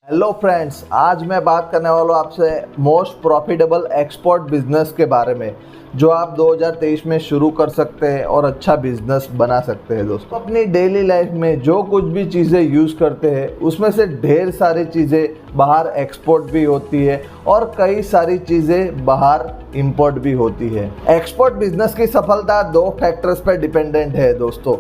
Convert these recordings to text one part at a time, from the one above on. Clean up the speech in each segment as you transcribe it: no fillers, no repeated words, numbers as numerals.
Hello friends, आज मैं बात करने वाला हूँ आपसे मोस्ट प्रॉफिटेबल एक्सपोर्ट बिजनेस के बारे में जो आप 2023 में शुरू कर सकते हैं और अच्छा बिजनेस बना सकते हैं। दोस्तों, अपनी डेली लाइफ में जो कुछ भी चीज़ें यूज़ करते हैं उसमें से ढेर सारी चीज़ें बाहर एक्सपोर्ट भी होती है और कई सारी चीज़ें बाहर इंपोर्ट भी होती है। एक्सपोर्ट बिजनेस की सफलता दो फैक्टर्स पर डिपेंडेंट है। दोस्तों,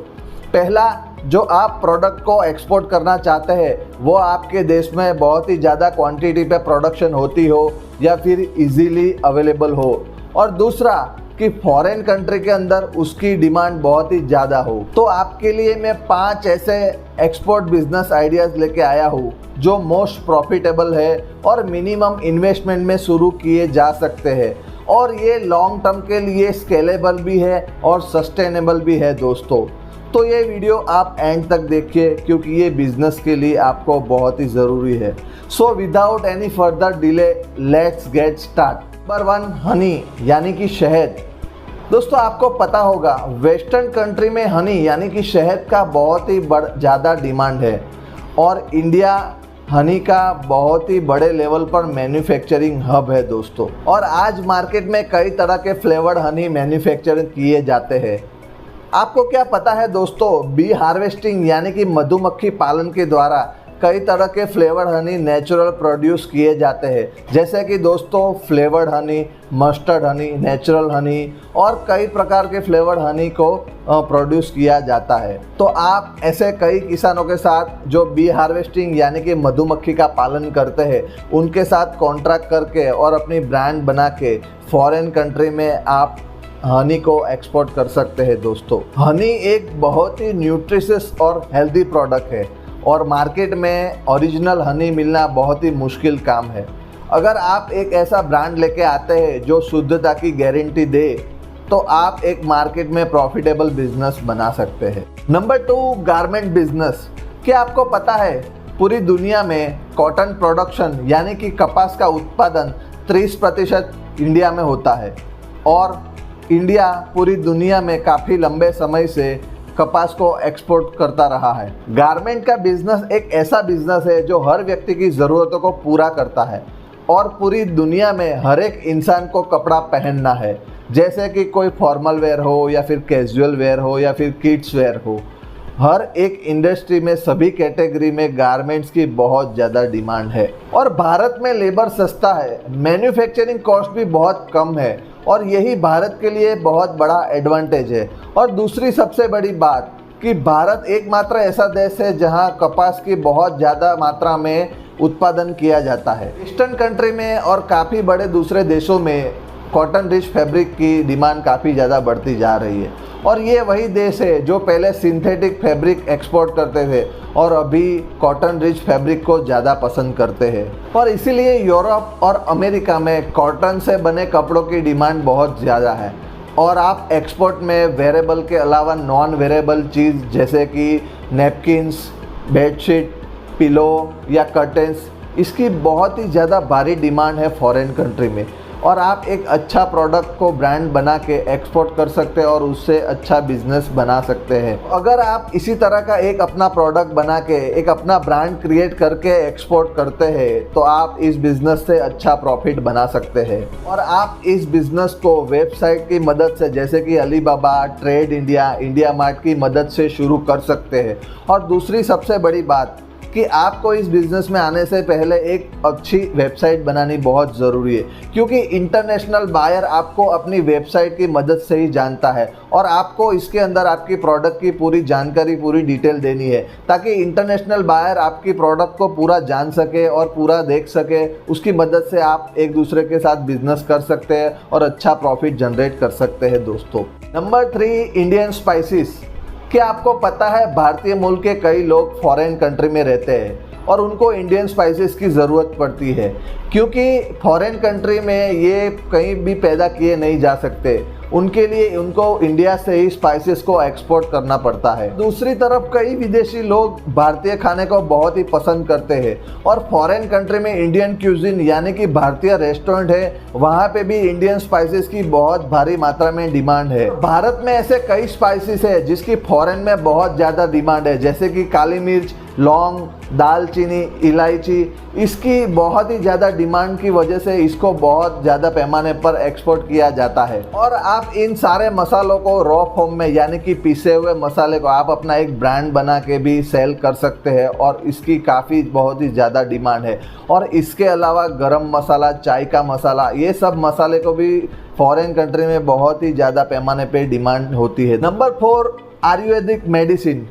पहला, जो आप प्रोडक्ट को एक्सपोर्ट करना चाहते हैं वो आपके देश में बहुत ही ज़्यादा क्वांटिटी पे प्रोडक्शन होती हो या फिर इजीली अवेलेबल हो, और दूसरा कि फॉरेन कंट्री के अंदर उसकी डिमांड बहुत ही ज़्यादा हो। तो आपके लिए मैं 5 ऐसे एक्सपोर्ट बिजनेस आइडियाज़ लेके आया हूँ जो मोस्ट प्रॉफिटेबल है और मिनिमम इन्वेस्टमेंट में शुरू किए जा सकते हैं, और ये लॉन्ग टर्म के लिए स्केलेबल भी है और सस्टेनेबल भी है। दोस्तों, तो ये वीडियो आप एंड तक देखिए क्योंकि ये बिजनेस के लिए आपको बहुत ही ज़रूरी है। So without any further delay let's get start. Number 1, Honey यानी कि शहद। दोस्तों, आपको पता होगा वेस्टर्न कंट्री में हनी यानी कि शहद का बहुत ही ज़्यादा डिमांड है और इंडिया हनी का बहुत ही बड़े लेवल पर मैन्युफैक्चरिंग हब है। दोस्तों, और आज मार्केट में कई तरह के फ्लेवर्ड हनी मैन्युफैक्चरिंग किए जाते हैं। आपको क्या पता है दोस्तों, बी हार्वेस्टिंग यानी कि मधुमक्खी पालन के द्वारा कई तरह के फ्लेवर्ड हनी नेचुरल प्रोड्यूस किए जाते हैं, जैसे कि दोस्तों flavoured Honey, mustard Honey, natural Honey और कई प्रकार के फ्लेवर्ड हनी को प्रोड्यूस किया जाता है। तो आप ऐसे कई किसानों के साथ जो बी हार्वेस्टिंग यानी कि मधुमक्खी का पालन करते हैं उनके साथ कॉन्ट्रैक्ट करके और अपनी ब्रांड बना के फॉरेन कंट्री में आप हनी को एक्सपोर्ट कर सकते हैं। दोस्तों, हनी एक बहुत ही न्यूट्रिशियस और हेल्दी प्रोडक्ट है और मार्केट में ओरिजिनल हनी मिलना बहुत ही मुश्किल काम है। अगर आप एक ऐसा ब्रांड लेके आते हैं जो शुद्धता की गारंटी दे तो आप एक मार्केट में प्रॉफिटेबल बिजनेस बना सकते हैं। Number 2, garment business. क्या आपको पता है पूरी दुनिया में कॉटन प्रोडक्शन यानी कि कपास का उत्पादन 30% इंडिया में होता है और इंडिया पूरी दुनिया में काफ़ी लंबे समय से कपास को एक्सपोर्ट करता रहा है। गारमेंट का बिजनेस एक ऐसा बिजनेस है जो हर व्यक्ति की ज़रूरतों को पूरा करता है और पूरी दुनिया में हर एक इंसान को कपड़ा पहनना है, जैसे कि कोई फॉर्मल वेयर हो या फिर कैजुअल वेयर हो या फिर किड्स वेयर हो। हर एक इंडस्ट्री में सभी कैटेगरी में गारमेंट्स की बहुत ज़्यादा डिमांड है और भारत में लेबर सस्ता है, मैन्युफैक्चरिंग कॉस्ट भी बहुत कम है और यही भारत के लिए बहुत बड़ा एडवांटेज है। और दूसरी सबसे बड़ी बात कि भारत एकमात्र ऐसा देश है जहां कपास की बहुत ज़्यादा मात्रा में उत्पादन किया जाता है। ईस्टर्न कंट्री में और काफ़ी बड़े दूसरे देशों में कॉटन रिच फैब्रिक की डिमांड काफ़ी ज़्यादा बढ़ती जा रही है और ये वही देश है जो पहले सिंथेटिक फैब्रिक एक्सपोर्ट करते थे और अभी कॉटन रिच फैब्रिक को ज़्यादा पसंद करते हैं। और इसीलिए यूरोप और अमेरिका में कॉटन से बने कपड़ों की डिमांड बहुत ज़्यादा है और आप एक्सपोर्ट में वेरेबल के अलावा नॉन वेरेबल चीज़ जैसे कि नैपकिन्स, बेडशीट, पिलो या कर्टेंस, इसकी बहुत ही ज़्यादा भारी डिमांड है फॉरेन कंट्री में और आप एक अच्छा प्रोडक्ट को ब्रांड बना के एक्सपोर्ट कर सकते हैं और उससे अच्छा बिजनेस बना सकते हैं। अगर आप इसी तरह का एक अपना प्रोडक्ट बना के एक अपना ब्रांड क्रिएट करके एक्सपोर्ट करते हैं तो आप इस बिज़नेस से अच्छा प्रॉफिट बना सकते हैं और आप इस बिज़नेस को वेबसाइट की मदद से जैसे कि Alibaba, trade India, India mart की मदद से शुरू कर सकते हैं। और दूसरी सबसे बड़ी बात कि आपको इस बिज़नेस में आने से पहले एक अच्छी वेबसाइट बनानी बहुत ज़रूरी है, क्योंकि इंटरनेशनल बायर आपको अपनी वेबसाइट की मदद से ही जानता है और आपको इसके अंदर आपकी प्रोडक्ट की पूरी जानकारी, पूरी डिटेल देनी है ताकि इंटरनेशनल बायर आपकी प्रोडक्ट को पूरा जान सके और पूरा देख सके। उसकी मदद से आप एक दूसरे के साथ बिजनेस कर सकते हैं और अच्छा प्रॉफिट जनरेट कर सकते हैं। दोस्तों, नंबर 3, इंडियन स्पाइसेस। क्या आपको पता है भारतीय मूल के कई लोग फॉरेन कंट्री में रहते हैं और उनको इंडियन स्पाइसेस की ज़रूरत पड़ती है क्योंकि फॉरेन कंट्री में ये कहीं भी पैदा किए नहीं जा सकते। उनके लिए उनको इंडिया से ही स्पाइसेस को एक्सपोर्ट करना पड़ता है। दूसरी तरफ कई विदेशी लोग भारतीय खाने को बहुत ही पसंद करते हैं और फॉरेन कंट्री में इंडियन क्यूजिन यानी कि भारतीय रेस्टोरेंट है, वहाँ पे भी इंडियन स्पाइसेस की बहुत भारी मात्रा में डिमांड है। भारत में ऐसे कई स्पाइसेस है जिसकी फॉरेन में बहुत ज़्यादा डिमांड है, जैसे कि काली मिर्च, लौंग, दालचीनी, इलायची, इसकी बहुत ही ज़्यादा डिमांड की वजह से इसको बहुत ज़्यादा पैमाने पर एक्सपोर्ट किया जाता है। और आप इन सारे मसालों को रॉ फॉर्म में यानी कि पिसे हुए मसाले को आप अपना एक ब्रांड बना के भी सेल कर सकते हैं और इसकी काफ़ी बहुत ही ज़्यादा डिमांड है। और इसके अलावा गरम मसाला, चाय का मसाला, ये सब मसाले को भी फॉरेन कंट्री में बहुत ही ज़्यादा पैमाने पे डिमांड होती है। Number 4, Ayurvedic medicine.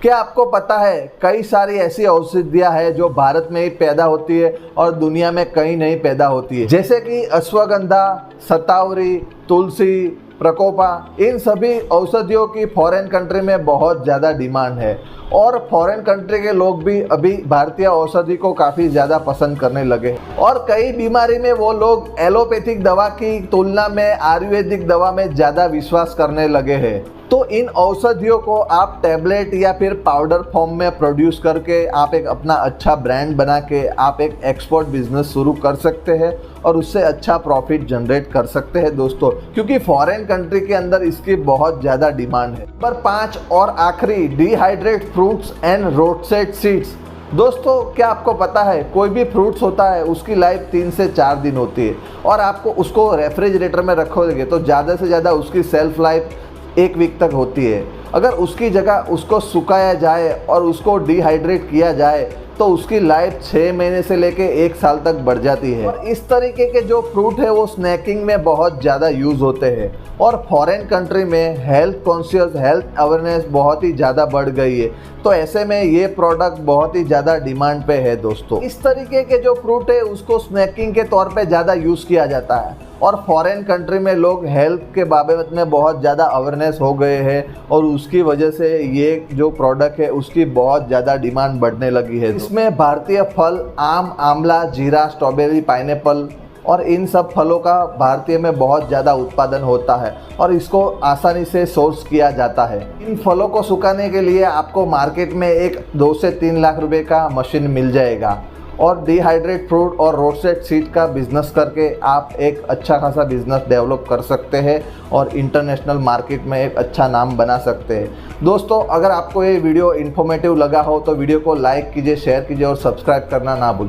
क्या आपको पता है कई सारी ऐसी औषधियाँ हैं जो भारत में ही पैदा होती है और दुनिया में कहीं नहीं पैदा होती है, जैसे कि अश्वगंधा, शतावरी, तुलसी, प्रकोपा। इन सभी औषधियों की फॉरेन कंट्री में बहुत ज़्यादा डिमांड है और फॉरेन कंट्री के लोग भी अभी भारतीय औषधि को काफ़ी ज़्यादा पसंद करने लगे और कई बीमारी में वो लोग एलोपैथिक दवा की तुलना में आयुर्वेदिक दवा में ज़्यादा विश्वास करने लगे हैं। तो इन औषधियों को आप टैबलेट या फिर पाउडर फॉर्म में प्रोड्यूस करके आप एक अपना अच्छा ब्रांड बना के आप एक एक्सपोर्ट बिजनेस शुरू कर सकते हैं और उससे अच्छा प्रॉफिट जनरेट कर सकते हैं दोस्तों, क्योंकि फॉरेन कंट्री के अंदर इसकी बहुत ज़्यादा डिमांड है। नंबर 5 और आखिरी, dehydrate fruits and roadside seeds. दोस्तों क्या आपको पता है कोई भी फ्रूट्स होता है उसकी लाइफ 3 से 4 दिन होती है और आपको उसको रेफ्रिजरेटर में रखोगे तो ज़्यादा से ज़्यादा उसकी सेल्फ लाइफ 1 वीक तक होती है। अगर उसकी जगह उसको सुखाया जाए और उसको डिहाइड्रेट किया जाए तो उसकी लाइफ 6 महीने से लेके 1 साल तक बढ़ जाती है। और इस तरीके के जो फ्रूट है वो स्नैकिंग में बहुत ज़्यादा यूज़ होते हैं और फॉरेन कंट्री में हेल्थ कॉन्शियस, हेल्थ अवेयरनेस बहुत ही ज़्यादा बढ़ गई है, तो ऐसे में ये प्रोडक्ट बहुत ही ज़्यादा डिमांड पे है दोस्तों। इस तरीके के जो फ्रूट है उसको स्नैकिंग के तौर पे ज़्यादा यूज़ किया जाता है और फॉरेन कंट्री में लोग हेल्थ के बाबत में बहुत ज़्यादा अवेयरनेस हो गए हैं और उसकी वजह से ये जो प्रोडक्ट है उसकी बहुत ज़्यादा डिमांड बढ़ने लगी है। इसमें भारतीय फल आम, आंवला, जीरा, स्ट्रॉबेरी, पाइनएप्पल और इन सब फलों का भारतीय में बहुत ज़्यादा उत्पादन होता है और इसको आसानी से सोर्स किया जाता है। इन फलों को सुखाने के लिए आपको मार्केट में एक 2 से 3 लाख रुपए का मशीन मिल जाएगा और डिहाइड्रेट फ्रूट और रोस्टेड सीड का बिजनेस करके आप एक अच्छा खासा बिजनेस डेवलप कर सकते हैं और इंटरनेशनल मार्केट में एक अच्छा नाम बना सकते हैं। दोस्तों अगर आपको ये वीडियो इन्फॉर्मेटिव लगा हो तो वीडियो को लाइक कीजिए, शेयर कीजिए और सब्सक्राइब करना ना भूलिए।